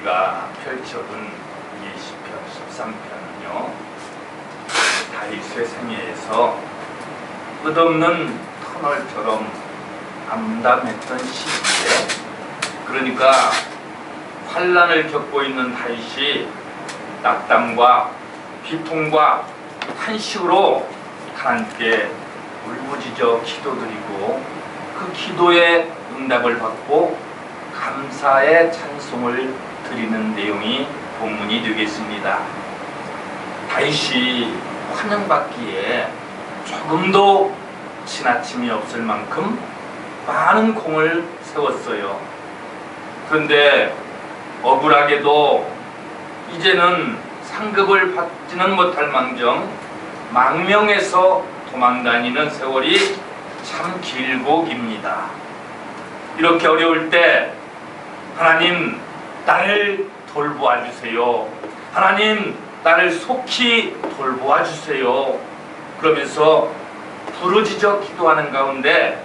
우리가 펼쳐본 이 시편 13편은요, 다윗의 생애에서 끝없는 터널처럼 암담했던 시기에, 그러니까 환난을 겪고 있는 다윗이 낙담과 비통과 탄식으로 하나님께 울부짖어 기도드리고 그 기도에 응답을 받고 감사의 찬송을 드리는 내용이 본문이 되겠습니다. 다윗이 환영받기에 조금도 지나침이 없을 만큼 많은 공을 세웠어요. 그런데 억울하게도 이제는 상급을 받지는 못할 망정 망명해서 도망다니는 세월이 참 길고 깁니다. 이렇게 어려울 때 하나님 나를 돌보아 주세요. 하나님 나를 속히 돌보아 주세요. 그러면서 부르짖어 기도하는 가운데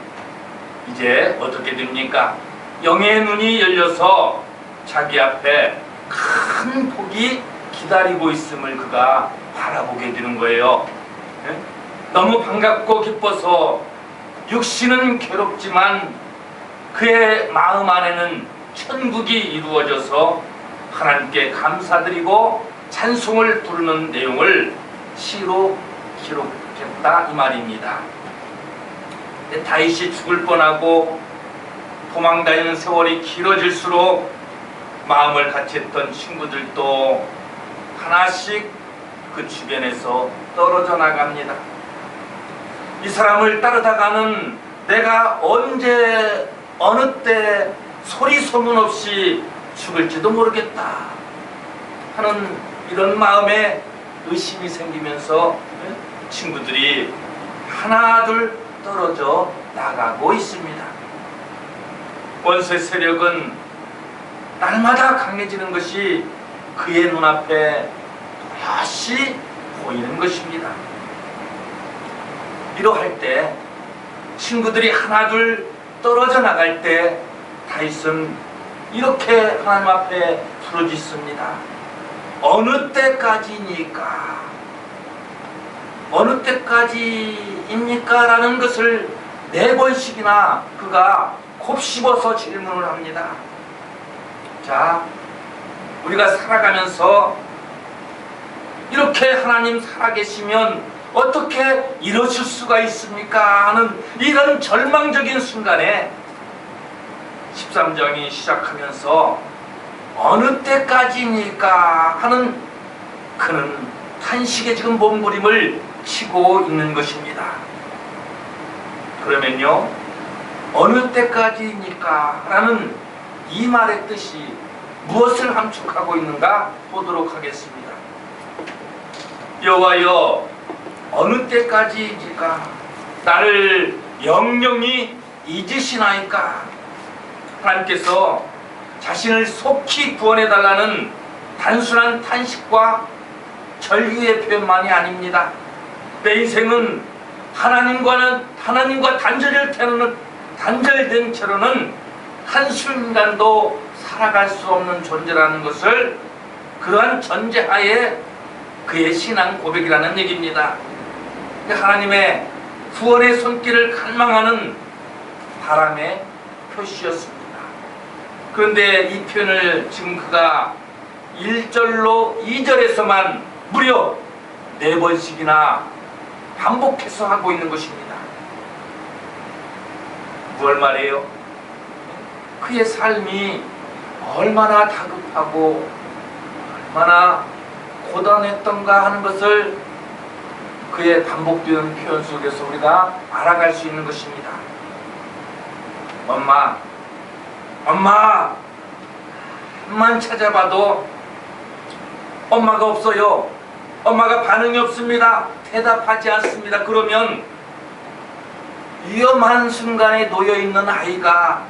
이제 어떻게 됩니까? 영의 눈이 열려서 자기 앞에 큰 복이 기다리고 있음을 그가 바라보게 되는 거예요. 너무 반갑고 기뻐서 육신은 괴롭지만 그의 마음 안에는 천국이 이루어져서 하나님께 감사드리고 찬송을 부르는 내용을 시로 기록했다 이 말입니다. 다윗이 죽을 뻔하고 도망다니는 세월이 길어질수록 마음을 같이 했던 친구들도 하나씩 그 주변에서 떨어져 나갑니다. 이 사람을 따르다가는 내가 언제 어느 때 소리 소문 없이 죽을지도 모르겠다 하는 이런 마음에 의심이 생기면서 친구들이 하나둘 떨어져 나가고 있습니다. 원수의 세력은 날마다 강해지는 것이 그의 눈앞에 다시 보이는 것입니다. 이러할 때 친구들이 하나둘 떨어져 나갈 때 다윗은 이렇게 하나님 앞에 부르짖습니다. 어느 때까지입니까? 어느 때까지입니까? 라는 것을 4번씩이나 그가 곱씹어서 질문을 합니다. 자, 우리가 살아가면서 이렇게 하나님 살아계시면 어떻게 이러실 수가 있습니까? 하는 이런 절망적인 순간에 13장이 시작하면서 어느 때까지입니까? 하는 그는 탄식에 지금 몸부림을 치고 있는 것입니다. 그러면요, 어느 때까지입니까? 라는 이 말의 뜻이 무엇을 함축하고 있는가 보도록 하겠습니다. 여호와여, 어느 때까지입니까? 나를 영영히 잊으시나이까? 하나님께서 자신을 속히 구원해달라는 단순한 탄식과 절규의 표현만이 아닙니다. 내 인생은 하나님과 단절된 채로는 한순간도 살아갈 수 없는 존재라는 것을 그러한 전제하에 그의 신앙 고백이라는 얘기입니다. 하나님의 구원의 손길을 갈망하는 바람의 표시였습니다. 그런데 이 표현을 지금 그가 1절로 2절에서만 무려 4번씩이나 반복해서 하고 있는 것입니다. 무얼 말해요? 그의 삶이 얼마나 다급하고 얼마나 고단했던가 하는 것을 그의 반복되는 표현 속에서 우리가 알아갈 수 있는 것입니다. 엄마, 한만 찾아봐도 엄마가 없어요. 엄마가 반응이 없습니다. 대답하지 않습니다. 그러면 위험한 순간에 놓여있는 아이가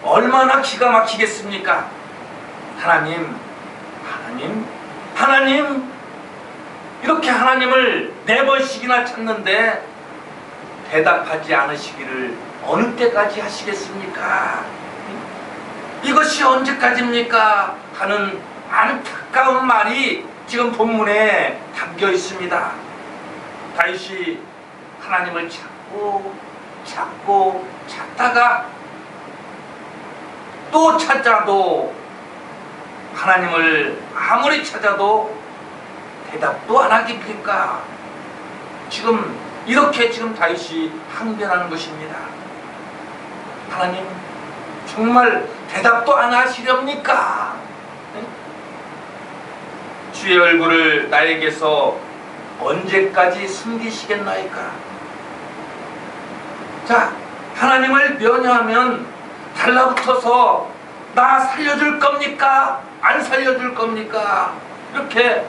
얼마나 기가 막히겠습니까? 하나님, 이렇게 하나님을 4번씩이나 찾는데 대답하지 않으시기를 어느 때까지 하시겠습니까? 이것이 언제까지입니까? 하는 안타까운 말이 지금 본문에 담겨 있습니다. 다윗이 하나님을 찾고 찾다가 또 찾아도 하나님을 아무리 찾아도 대답도 안 하깁니까? 지금 이렇게 지금 다윗이 항변하는 것입니다. 하나님 정말 대답도 안 하시렵니까? 네? 주의 얼굴을 나에게서 언제까지 숨기시겠나이까? 자, 하나님을 면회하면 달라붙어서 나 살려줄 겁니까? 안 살려줄 겁니까? 이렇게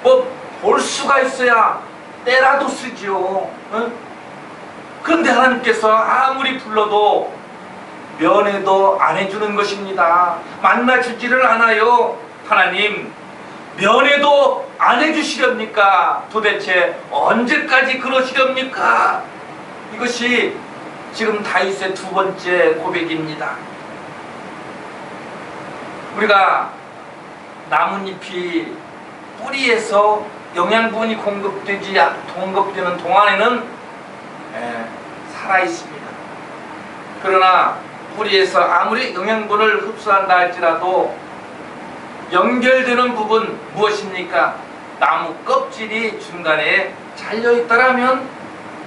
뭐 볼 수가 있어야 때라도 쓰지요. 그런데 하나님께서 아무리 불러도 면회도 안 해주는 것입니다. 만나주지를 않아요. 하나님 면회도 안 해주시렵니까? 도대체 언제까지 그러시렵니까? 이것이 지금 다윗의 두 번째 고백입니다. 우리가 나뭇잎이 뿌리에서 영양분이 공급되는 동안에는 살아있습니다. 그러나 뿌리에서 아무리 영양분을 흡수한다 할지라도 연결되는 부분 무엇입니까? 나무 껍질이 중간에 잘려있다라면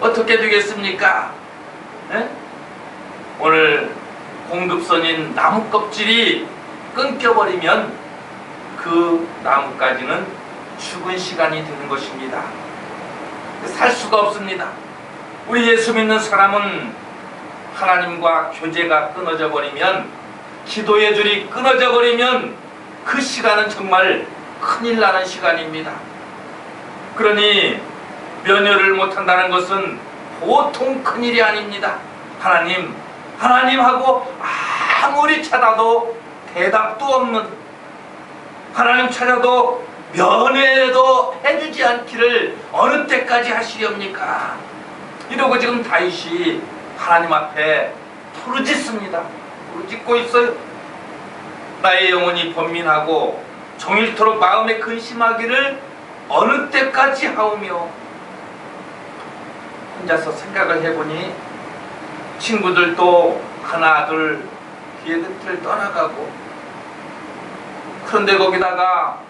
어떻게 되겠습니까? 오늘 공급선인 나무 껍질이 끊겨버리면 그 나무까지는 죽은 시간이 되는 것입니다. 살 수가 없습니다. 우리 예수 믿는 사람은 하나님과 교제가 끊어져 버리면, 기도의 줄이 끊어져 버리면 그 시간은 정말 큰일 나는 시간입니다. 그러니 면회를 못한다는 것은 보통 큰일이 아닙니다. 하나님하고 아무리 찾아도 대답도 없는, 하나님 찾아도 면회도 해주지 않기를 어느 때까지 하시렵니까? 이러고 지금 다윗이 하나님 앞에 부르짖습니다. 부르짖고 있어요. 나의 영혼이 번민하고 종일토록 마음에 근심하기를 어느 때까지 하오며. 혼자서 생각을 해보니 친구들도 하나 둘 뒤에 끝을 떠나가고, 그런데 거기다가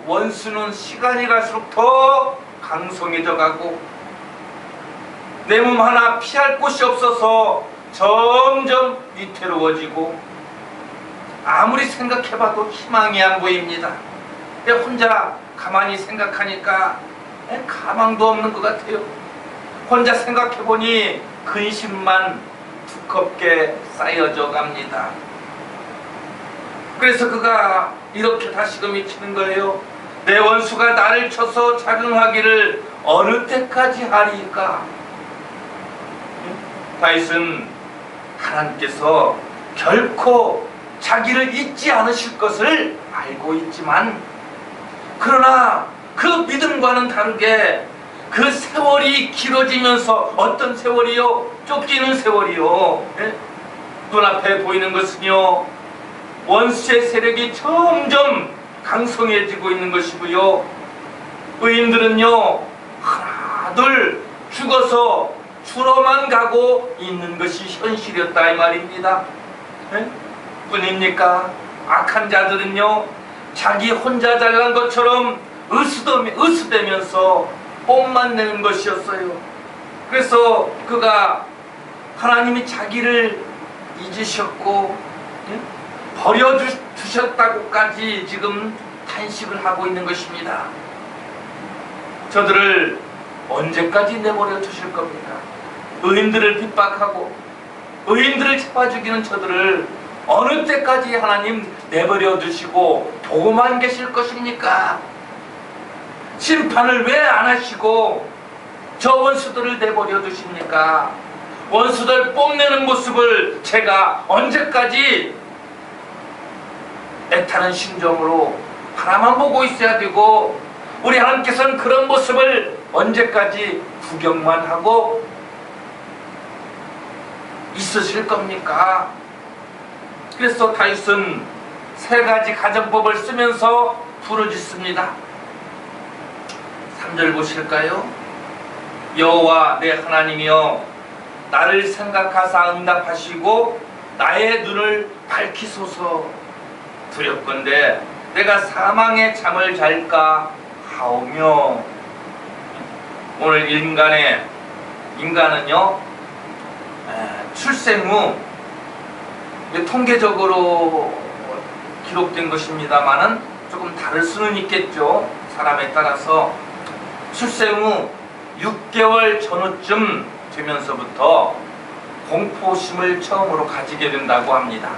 원수는 시간이 갈수록 더 강성해져 가고, 내 몸 하나 피할 곳이 없어서 점점 위태로워지고, 아무리 생각해봐도 희망이 안 보입니다. 혼자 가만히 생각하니까 가망도 없는 것 같아요. 혼자 생각해보니 근심만 두껍게 쌓여져 갑니다. 그래서 그가 이렇게 다시금 외치는 거예요. 내 원수가 나를 쳐서 자긍하기를 어느 때까지 하리까? 다윗은 하나님께서 결코 자기를 잊지 않으실 것을 알고 있지만, 그러나 그 믿음과는 다르게 그 세월이 길어지면서, 어떤 세월이요? 쫓기는 세월이요. 눈앞에 보이는 것은요, 원수의 세력이 점점 강성해지고 있는 것이고요, 의인들은요 하나 둘 죽어서 주로만 가고 있는 것이 현실이었다 이 말입니다. 뿐입니까? 악한 자들은요 자기 혼자 잘난 것처럼 으스대면서 뽐만 내는 것이었어요. 그래서 그가 하나님이 자기를 잊으셨고 버려두셨다고까지 지금 탄식을 하고 있는 것입니다. 저들을 언제까지 내버려 두실 겁니까? 의인들을 핍박하고 의인들을 잡아 죽이는 저들을 어느 때까지 하나님 내버려 두시고 보고만 계실 것입니까? 심판을 왜 안 하시고 저 원수들을 내버려 두십니까? 원수들 뽐내는 모습을 제가 언제까지 애타는 심정으로 하나만 보고 있어야 되고, 우리 하나님께서는 그런 모습을 언제까지 구경만 하고 있으실 겁니까? 그래서 다윗은 세 가지 가정법을 쓰면서 부르짖습니다. 3절 보실까요? 여호와 내 하나님이여 나를 생각하사 응답하시고 나의 눈을 밝히소서. 두렵건대 내가 사망의 잠을 잘까 하오며. 오늘 인간은요 출생 후 통계적으로 기록된 것입니다만은 조금 다를 수는 있겠죠. 사람에 따라서 출생 후 6개월 전후쯤 되면서부터 공포심을 처음으로 가지게 된다고 합니다.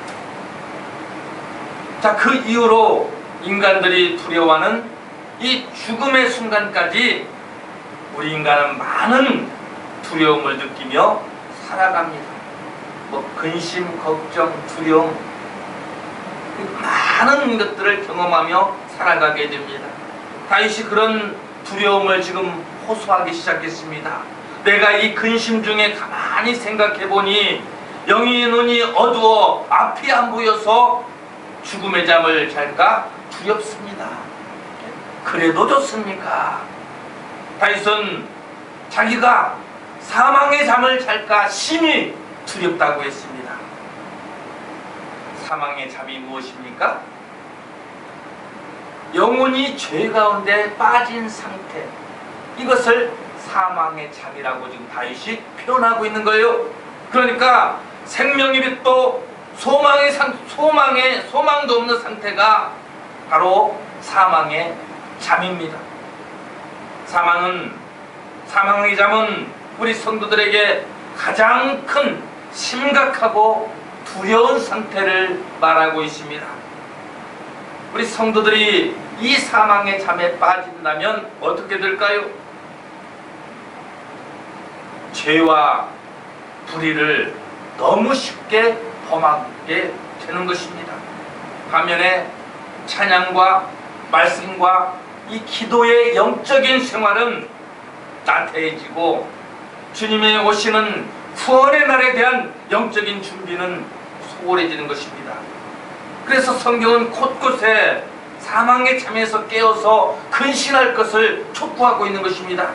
자, 그 이후로 인간들이 두려워하는 이 죽음의 순간까지 우리 인간은 많은 두려움을 느끼며 살아갑니다. 근심, 걱정, 두려움, 많은 것들을 경험하며 살아가게 됩니다. 다윗이 그런 두려움을 지금 호소하기 시작했습니다. 내가 이 근심 중에 가만히 생각해 보니 영의 눈이 어두워 앞이 안 보여서 죽음의 잠을 잘까 두렵습니다. 그래도 좋습니까? 다윗은 자기가 사망의 잠을 잘까 심히 두렵다고 했습니다. 사망의 잠이 무엇입니까? 영혼이 죄 가운데 빠진 상태, 이것을 사망의 잠이라고 지금 다윗이 표현하고 있는 거예요. 그러니까 생명이 빛도 소망도 없는 상태가 바로 사망의 잠입니다. 사망의 잠은 우리 성도들에게 가장 큰 심각하고 두려운 상태를 말하고 있습니다. 우리 성도들이 이 사망의 잠에 빠진다면 어떻게 될까요? 죄와 불의를 너무 쉽게 범하게 되는 것입니다. 반면에 찬양과 말씀과 이 기도의 영적인 생활은 나태해지고 주님의 오시는 구원의 날에 대한 영적인 준비는 소홀해지는 것입니다. 그래서 성경은 곳곳에 사망의 잠에서 깨어서 근신할 것을 촉구하고 있는 것입니다.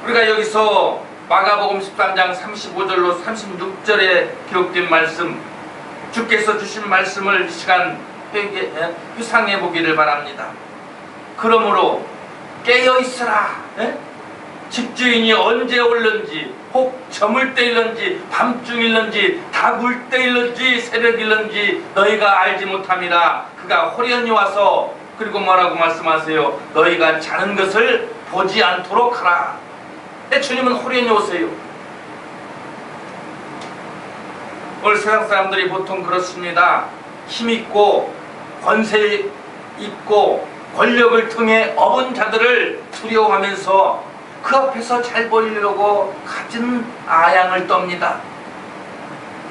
우리가 여기서 마가복음 13장 35절로 36절에 기록된 말씀, 주께서 주신 말씀을 이 시간 회상해 보기를 바랍니다. 그러므로 깨어있으라. 집주인이 언제 올는지, 혹 저물 때일런지 밤중일런지 다굴 때일런지 새벽일런지 너희가 알지 못함이라. 그가 호련히 와서, 그리고 뭐라고 말씀하세요? 너희가 자는 것을 보지 않도록 하라. 주님은 호련히 오세요. 오늘 세상 사람들이 보통 그렇습니다. 힘있고 권세 있고 권력을 통해 업은 자들을 두려워하면서 그 앞에서 잘 보이려고 갖은 아양을 떱니다.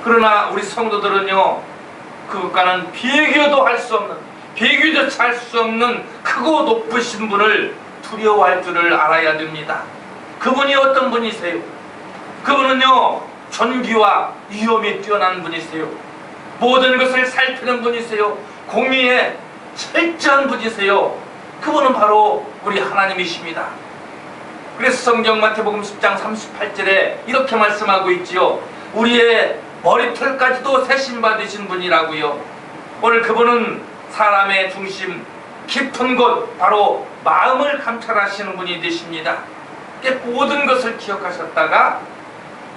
그러나 우리 성도들은요, 그것과는 비교도 할 수 없는, 비교조차 할 수 없는 크고 높으신 분을 두려워할 줄을 알아야 됩니다. 그분이 어떤 분이세요? 그분은요, 존귀와 위엄이 뛰어난 분이세요. 모든 것을 살피는 분이세요. 공의에 철저한 분이세요. 그분은 바로 우리 하나님이십니다. 그래서 성경 마태복음 10장 38절에 이렇게 말씀하고 있지요. 우리의 머리털까지도 세심받으신 분이라고요. 오늘 그분은 사람의 중심 깊은 곳, 바로 마음을 감찰하시는 분이 되십니다. 모든 것을 기억하셨다가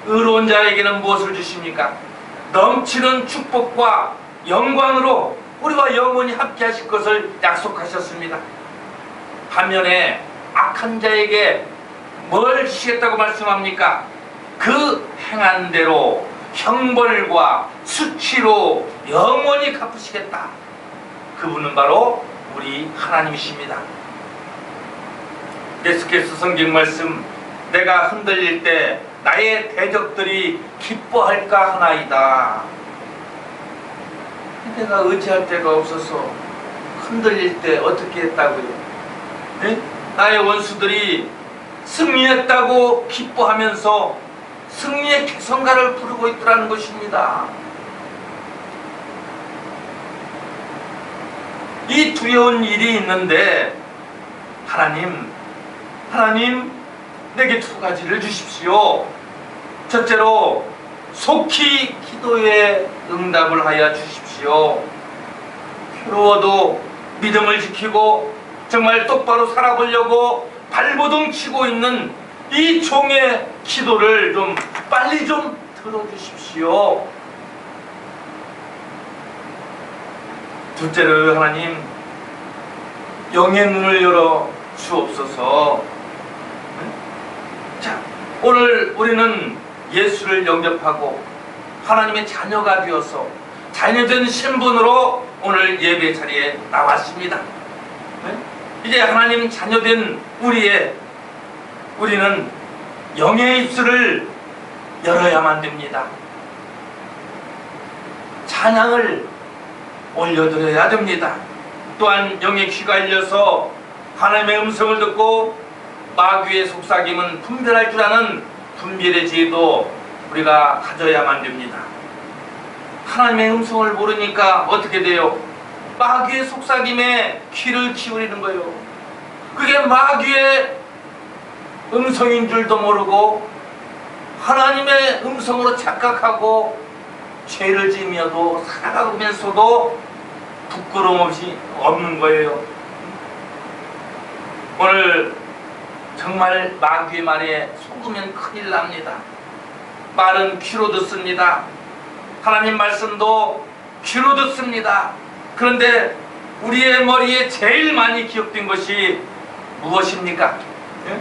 의로운 자에게는 무엇을 주십니까? 넘치는 축복과 영광으로 우리와 영원히 함께 하실 것을 약속하셨습니다. 반면에 악한 자에게 뭘 주시겠다고 말씀합니까? 그 행한 대로 형벌과 수치로 영원히 갚으시겠다. 그분은 바로 우리 하나님이십니다. 계속해서 성경 말씀, 내가 흔들릴 때 나의 대적들이 기뻐할까 하나이다. 내가 의지할 데가 없어서 흔들릴 때 어떻게 했다고요? 네? 나의 원수들이 승리했다고 기뻐하면서 승리의 개성가를 부르고 있더라는 것입니다. 이 두려운 일이 있는데 하나님 내게 두 가지를 주십시오. 첫째로 속히 기도에 응답을 하여 주십시오. 괴로워도 믿음을 지키고 정말 똑바로 살아보려고 발버둥 치고 있는 이 종의 기도를 좀 빨리 좀 들어주십시오. 둘째로 하나님, 영의 눈을 열어 주옵소서. 자, 오늘 우리는 예수를 영접하고 하나님의 자녀가 되어서 자녀된 신분으로 오늘 예배 자리에 나왔습니다. 이제 하나님 자녀된 우리는 영의 입술을 열어야만 됩니다. 찬양을 올려드려야 됩니다. 또한 영의 귀가 열려서 하나님의 음성을 듣고 마귀의 속삭임은 분별할 줄 아는 분별의 지혜도 우리가 가져야만 됩니다. 하나님의 음성을 모르니까 어떻게 돼요? 마귀의 속삭임에 귀를 기울이는 거예요. 그게 마귀의 음성인 줄도 모르고 하나님의 음성으로 착각하고 죄를 지으며도 살아가면서도 부끄러움 없이 없는 거예요. 오늘 정말 마귀의 말에 속으면 큰일 납니다. 말은 귀로 듣습니다. 하나님 말씀도 귀로 듣습니다. 그런데 우리의 머리에 제일 많이 기억된 것이 무엇입니까? 예?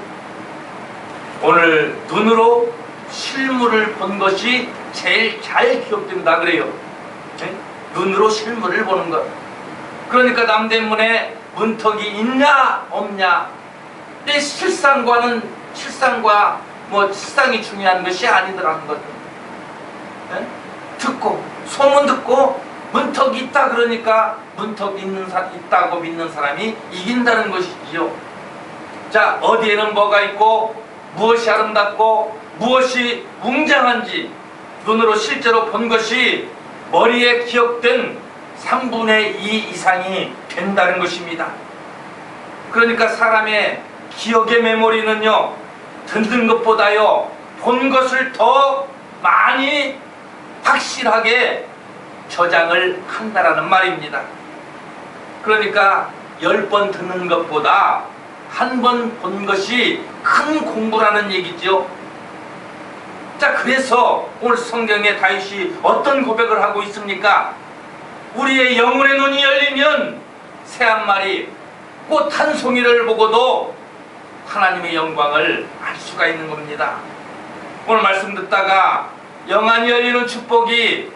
오늘 눈으로 실물을 본 것이 제일 잘 기억된다 그래요. 예? 눈으로 실물을 보는 것. 그러니까 남대문에 문턱이 있냐 없냐, 내 실상과 실상이 중요한 것이 아니더라는 거죠. 예? 듣고 소문 듣고 문턱이 있다 그러니까 문턱 있다고 믿는 사람이 이긴다는 것이지요. 자, 어디에는 뭐가 있고 무엇이 아름답고 무엇이 웅장한지 눈으로 실제로 본 것이 머리에 기억된 3분의 2 이상이 된다는 것입니다. 그러니까 사람의 기억의 메모리는요, 듣는 것보다요 본 것을 더 많이 확실하게 저장을 한다라는 말입니다. 그러니까 10번 듣는 것보다 한 번 본 것이 큰 공부라는 얘기죠. 자, 그래서 오늘 성경에 다윗이 어떤 고백을 하고 있습니까? 우리의 영혼의 눈이 열리면 새 한 마리 꽃 한 송이를 보고도 하나님의 영광을 알 수가 있는 겁니다. 오늘 말씀 듣다가 영안이 열리는 축복이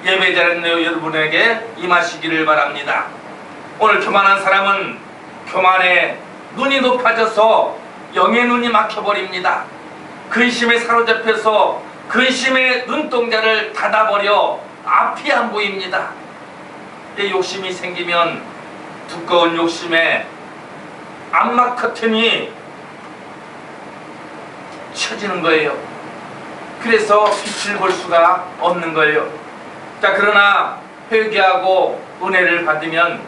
예배자는 여러분에게 임하시기를 바랍니다. 오늘 교만한 사람은 교만에 눈이 높아져서 영의 눈이 막혀버립니다. 근심에 사로잡혀서 근심의 눈동자를 닫아버려 앞이 안 보입니다. 내 욕심이 생기면 두꺼운 욕심에 암막 커튼이 쳐지는 거예요. 그래서 빛을 볼 수가 없는 거예요. 자, 그러나 회개하고 은혜를 받으면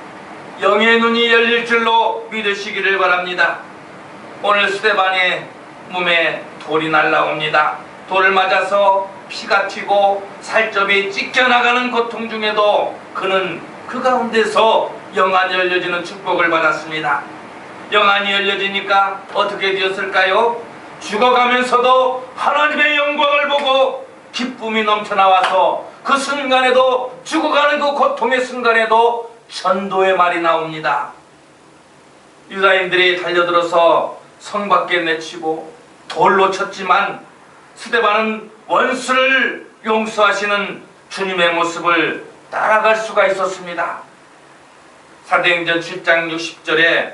영의 눈이 열릴 줄로 믿으시기를 바랍니다. 오늘 스데반의 몸에 돌이 날라옵니다. 돌을 맞아서 피가 튀고 살점이 찢겨나가는 고통 중에도 그는 그 가운데서 영안이 열려지는 축복을 받았습니다. 영안이 열려지니까 어떻게 되었을까요? 죽어가면서도 하나님의 영광을 보고 기쁨이 넘쳐나와서 그 순간에도, 죽어가는 그 고통의 순간에도 전도의 말이 나옵니다. 유다인들이 달려들어서 성 밖에 내치고 돌로 쳤지만 스데반은 원수를 용서하시는 주님의 모습을 따라갈 수가 있었습니다. 사도행전 7장 60절에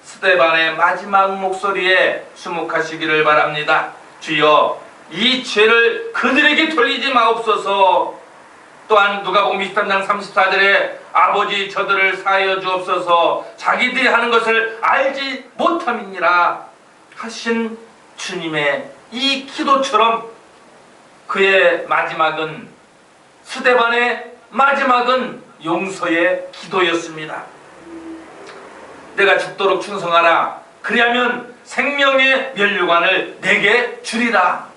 스데반의 마지막 목소리에 주목하시기를 바랍니다. 주여, 이 죄를 그들에게 돌리지 마옵소서. 또한 누가복음 23장 34절에 아버지, 저들을 사하여 주옵소서, 자기들이 하는 것을 알지 못함이니라 하신 주님의 이 기도처럼 그의 마지막은, 스데반의 마지막은 용서의 기도였습니다. 내가 죽도록 충성하라. 그리하면 생명의 면류관을 내게 주리라.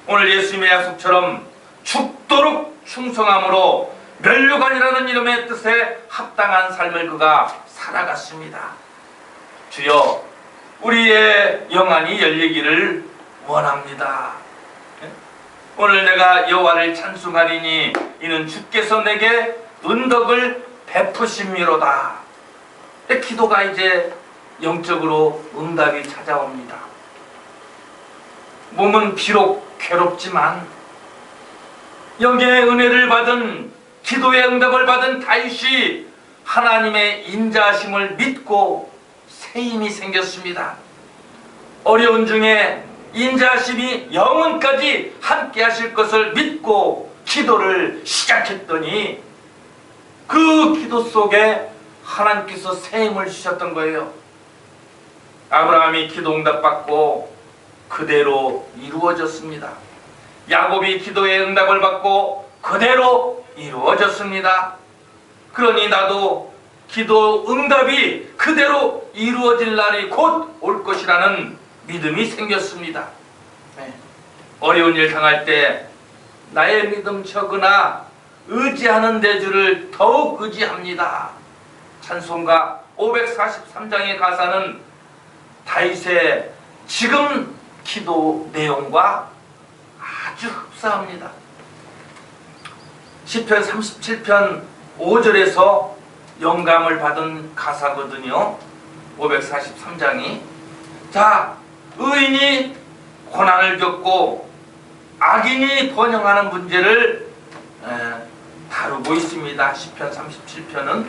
오늘 예수님의 약속처럼 죽도록 충성함으로 면류관이라는 이름의 뜻에 합당한 삶을 그가 살아갔습니다. 주여, 우리의 영안이 열리기를 원합니다. 오늘 내가 여호와를 찬송하리니 이는 주께서 내게 은덕을 베푸심이로다. 기도가 이제 영적으로 응답이 찾아옵니다. 몸은 비록 괴롭지만 영의 은혜를 받은, 기도의 응답을 받은 다윗이 하나님의 인자하심을 믿고 새 힘이 생겼습니다. 어려운 중에 인자하심이 영원까지 함께 하실 것을 믿고 기도를 시작했더니 그 기도 속에 하나님께서 새 힘을 주셨던 거예요. 아브라함이 기도 응답받고 그대로 이루어졌습니다. 야곱이 기도의 응답을 받고 그대로 이루어졌습니다. 그러니 나도 기도 응답이 그대로 이루어질 날이 곧 올 것이라는 믿음이 생겼습니다. 어려운 일 당할 때 나의 믿음 적으나 의지하는 대주를 더욱 의지합니다. 찬송가 543장의 가사는 다윗의 지금 기도 내용과 아주 흡사합니다. 시편 37편 5절에서 영감을 받은 가사거든요. 543장이. 자, 의인이 고난을 겪고 악인이 번영하는 문제를 다루고 있습니다. 시편 37편은.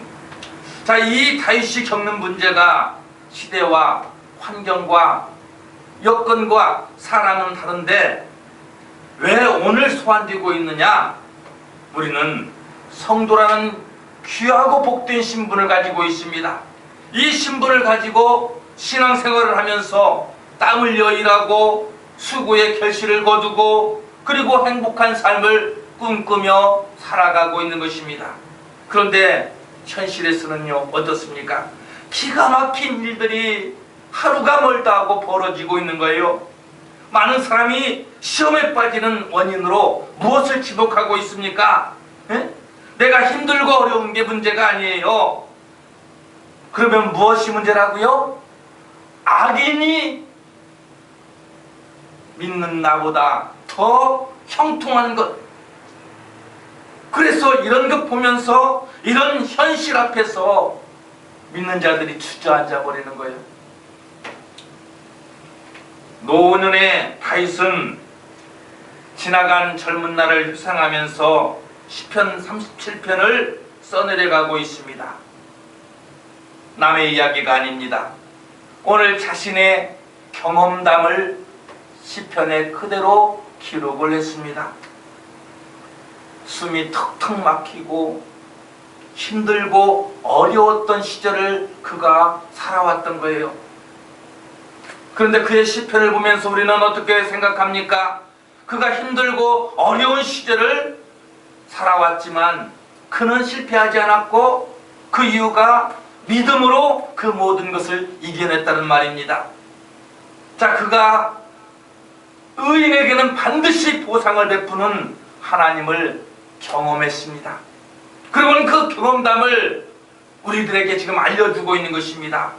자, 이 다윗이 겪는 문제가 시대와 환경과 여건과 사람은 다른데 왜 오늘 소환되고 있느냐? 우리는 성도라는 귀하고 복된 신분을 가지고 있습니다. 이 신분을 가지고 신앙생활을 하면서 땀 흘려 일하고 수고의 결실을 거두고 그리고 행복한 삶을 꿈꾸며 살아가고 있는 것입니다. 그런데 현실에서는요, 어떻습니까? 기가 막힌 일들이 하루가 멀다 하고 벌어지고 있는 거예요. 많은 사람이 시험에 빠지는 원인으로 무엇을 지목하고 있습니까? 내가 힘들고 어려운 게 문제가 아니에요. 그러면 무엇이 문제라고요? 악인이 믿는 나보다 더 형통한 것. 그래서 이런 것 보면서 이런 현실 앞에서 믿는 자들이 주저앉아 버리는 거예요. 노년의 다윗은 지나간 젊은 날을 회상하면서 시편 37편을 써내려가고 있습니다. 남의 이야기가 아닙니다. 오늘 자신의 경험담을 시편에 그대로 기록을 했습니다. 숨이 턱턱 막히고 힘들고 어려웠던 시절을 그가 살아왔던 거예요. 그런데 그의 시편을 보면서 우리는 어떻게 생각합니까? 그가 힘들고 어려운 시절을 살아왔지만 그는 실패하지 않았고 그 이유가 믿음으로 그 모든 것을 이겨냈다는 말입니다. 자, 그가 의인에게는 반드시 보상을 베푸는 하나님을 경험했습니다. 그리고는 그 경험담을 우리들에게 지금 알려주고 있는 것입니다.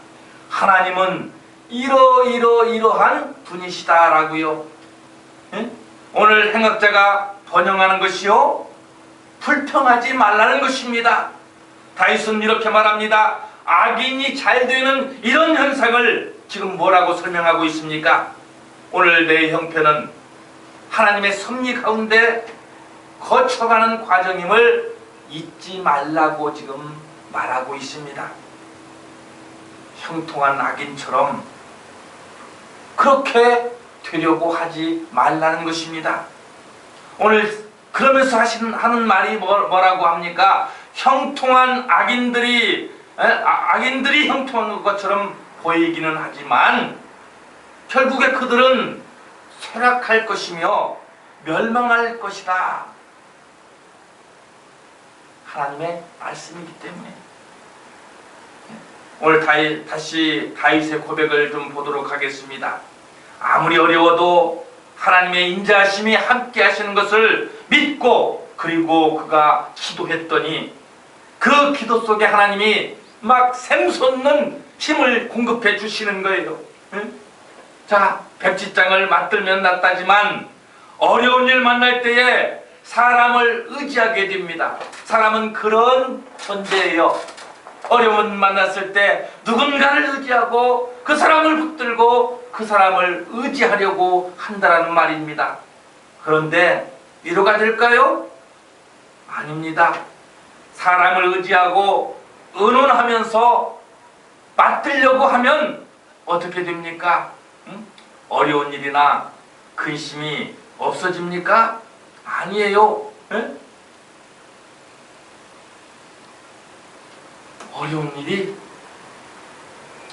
하나님은 이러한 분이시다라고요. 오늘 행악자가 번영하는 것이요, 불평하지 말라는 것입니다. 다윗은 이렇게 말합니다. 악인이 잘 되는 이런 현상을 지금 뭐라고 설명하고 있습니까? 오늘 내 형편은 하나님의 섭리 가운데 거쳐가는 과정임을 잊지 말라고 지금 말하고 있습니다. 형통한 악인처럼 그렇게 되려고 하지 말라는 것입니다. 오늘 그러면서 하는 말이 뭐라고 합니까? 형통한 악인들이 형통한 것처럼 보이기는 하지만 결국에 그들은 쇠락할 것이며 멸망할 것이다. 하나님의 말씀이기 때문에. 오늘 다시 다윗의 고백을 좀 보도록 하겠습니다. 아무리 어려워도 하나님의 인자하심이 함께 하시는 것을 믿고, 그리고 그가 기도했더니 그 기도 속에 하나님이 막 샘솟는 힘을 공급해 주시는 거예요. 응? 자, 백지장을 맞들면 낫다지만 어려운 일 만날 때에 사람을 의지하게 됩니다. 사람은 그런 존재예요. 어려움 만났을 때 누군가를 의지하고 그 사람을 붙들고 그 사람을 의지하려고 한다는 말입니다. 그런데 위로가 될까요? 아닙니다. 사람을 의지하고 의논하면서 맞들려고 하면 어떻게 됩니까? 응? 어려운 일이나 근심이 없어집니까? 아니에요. 응? 어려운 일이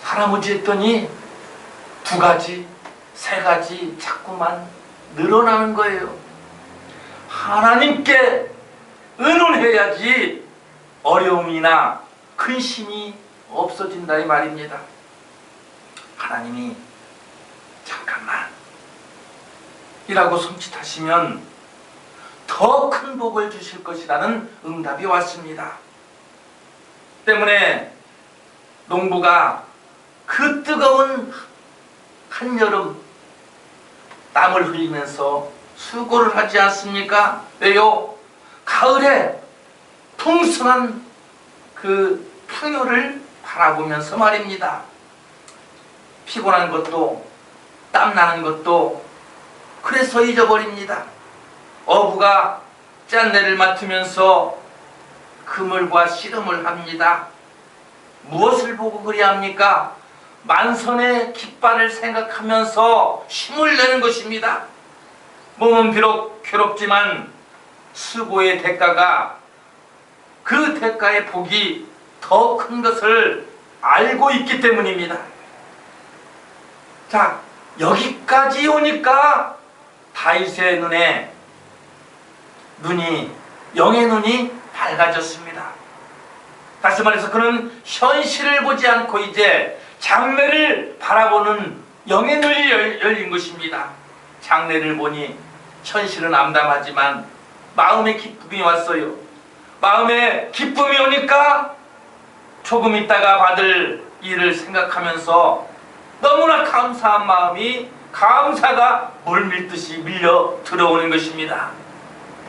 할아버지 했더니 2가지, 3가지 자꾸만 늘어나는 거예요. 하나님께 의논해야지 어려움이나 근심이 없어진다 이 말입니다. 하나님이 잠깐만 이라고 손짓하시면 더 큰 복을 주실 것이라는 응답이 왔습니다. 때문에 농부가 그 뜨거운 한여름 땀을 흘리면서 수고를 하지 않습니까? 왜요? 가을에 풍성한 그 풍요를 바라보면서 말입니다. 피곤한 것도 땀나는 것도 그래서 잊어버립니다. 어부가 짠내를 맡으면서 그물과 씨름을 합니다. 무엇을 보고 그래야 합니까? 만선의 깃발을 생각하면서 힘을 내는 것입니다. 몸은 비록 괴롭지만 수고의 대가가, 그 대가의 복이 더 큰 것을 알고 있기 때문입니다. 자, 여기까지 오니까 다윗의 영의 눈이 밝아졌습니다. 다시 말해서 그는 현실을 보지 않고 이제 장래를 바라보는 영의 눈이 열린 것입니다. 장래를 보니 현실은 암담하지만 마음에 기쁨이 왔어요. 마음에 기쁨이 오니까 조금 있다가 받을 일을 생각하면서 너무나 감사한 마음이, 감사가 물밀듯이 밀려 들어오는 것입니다.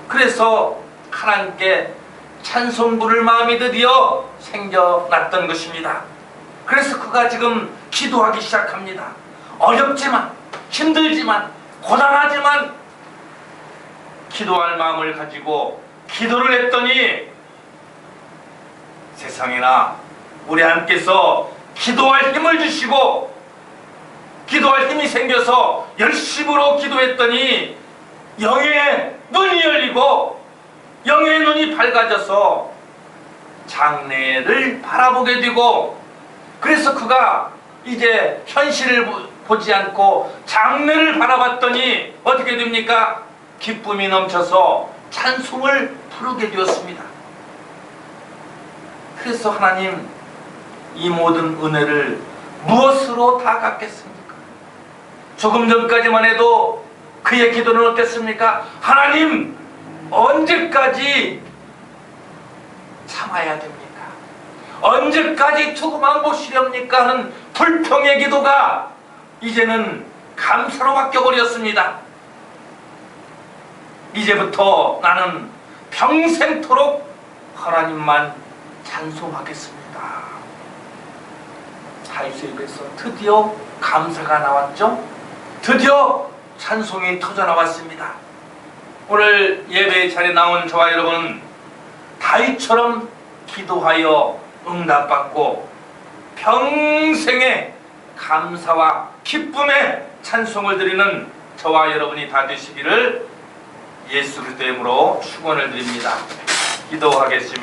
그래서 하나님께 찬송 부를 마음이 드디어 생겨났던 것입니다. 그래서 그가 지금 기도하기 시작합니다. 어렵지만, 힘들지만, 고단하지만 기도할 마음을 가지고 기도를 했더니 세상에나 우리 하나님께서 기도할 힘을 주시고 기도할 힘이 생겨서 열심으로 기도했더니 영의 눈이 열리고 영의 눈이 밝아져서 장래를 바라보게 되고, 그래서 그가 이제 현실을 보지 않고 장래를 바라봤더니 어떻게 됩니까? 기쁨이 넘쳐서 찬송을 부르게 되었습니다. 그래서 하나님, 이 모든 은혜를 무엇으로 다 갚겠습니까? 조금 전까지만 해도 그의 기도는 어땠습니까? 하나님, 언제까지 참아야 됩니까? 언제까지 두고만 보시렵니까? 하는 불평의 기도가 이제는 감사로 바뀌어버렸습니다. 이제부터 나는 평생토록 하나님만 찬송하겠습니다. 다윗의 입에서 드디어 감사가 나왔죠. 드디어 찬송이 터져나왔습니다. 오늘 예배의 자리에 나온 저와 여러분, 다윗처럼 기도하여 응답받고 평생의 감사와 기쁨의 찬송을 드리는 저와 여러분이 다 되시기를 예수 그리스도의 이름으로 축원을 드립니다. 기도하겠습니다.